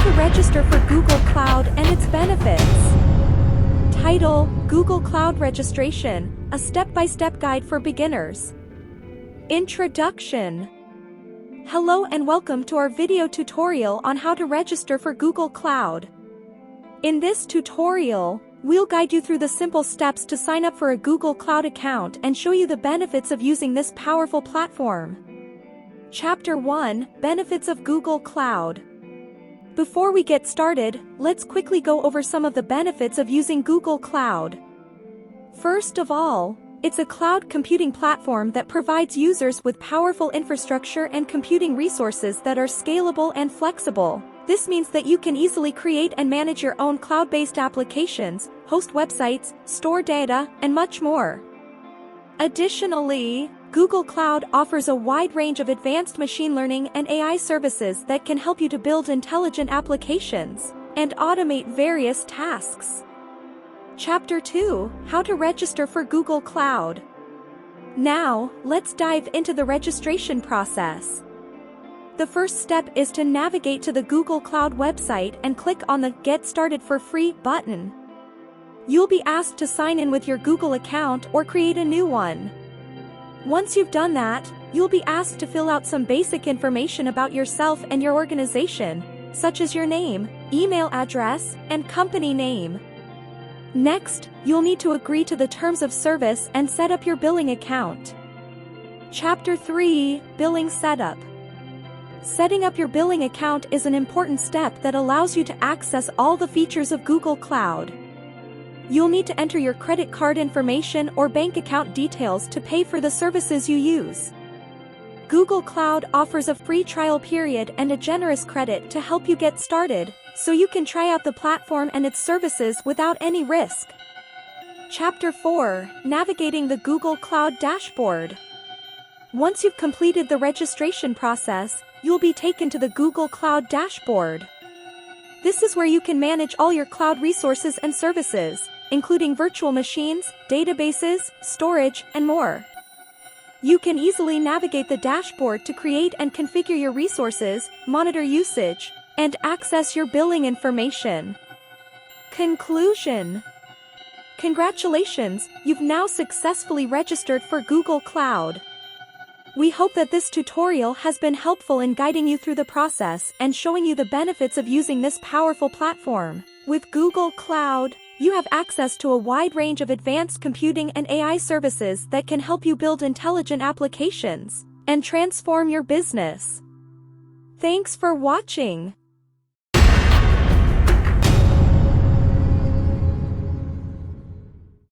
to register for Google Cloud and its benefits. Title: Google Cloud Registration, a step-by-step guide for beginners. Introduction. Hello and welcome to our video tutorial on how to register for Google Cloud. In this tutorial, we'll guide you through the simple steps to sign up for a Google Cloud account and show you the benefits of using this powerful platform. Chapter 1: Benefits of Google Cloud. Before we get started, let's quickly go over some of the benefits of using Google Cloud. First of all, it's a cloud computing platform that provides users with powerful infrastructure and computing resources that are scalable and flexible. This means that you can easily create and manage your own cloud-based applications, host websites, store data, and much more. Additionally, Google Cloud offers a wide range of advanced machine learning and AI services that can help you to build intelligent applications and automate various tasks. Chapter 2: How to register for Google Cloud. Now, let's dive into the registration process. The first step is to navigate to the Google Cloud website and click on the Get Started for Free button. You'll be asked to sign in with your Google account or create a new one. Once you've done that, you'll be asked to fill out some basic information about yourself and your organization, such as your name, email address, and company name. Next, you'll need to agree to the terms of service and set up your billing account. Chapter 3: Billing Setup. Setting up your billing account is an important step that allows you to access all the features of Google Cloud. You'll need to enter your credit card information or bank account details to pay for the services you use. Google Cloud offers a free trial period and a generous credit to help you get started, so you can try out the platform and its services without any risk. Chapter 4: Navigating the Google Cloud Dashboard. Once you've completed the registration process, you'll be taken to the Google Cloud Dashboard. This is where you can manage all your cloud resources and services, including virtual machines, databases, storage, and more. You can easily navigate the dashboard to create and configure your resources, monitor usage, and access your billing information. Conclusion. Congratulations, you've now successfully registered for Google Cloud. We hope that this tutorial has been helpful in guiding you through the process and showing you the benefits of using this powerful platform. With Google Cloud, you have access to a wide range of advanced computing and AI services that can help you build intelligent applications and transform your business. Thanks for watching.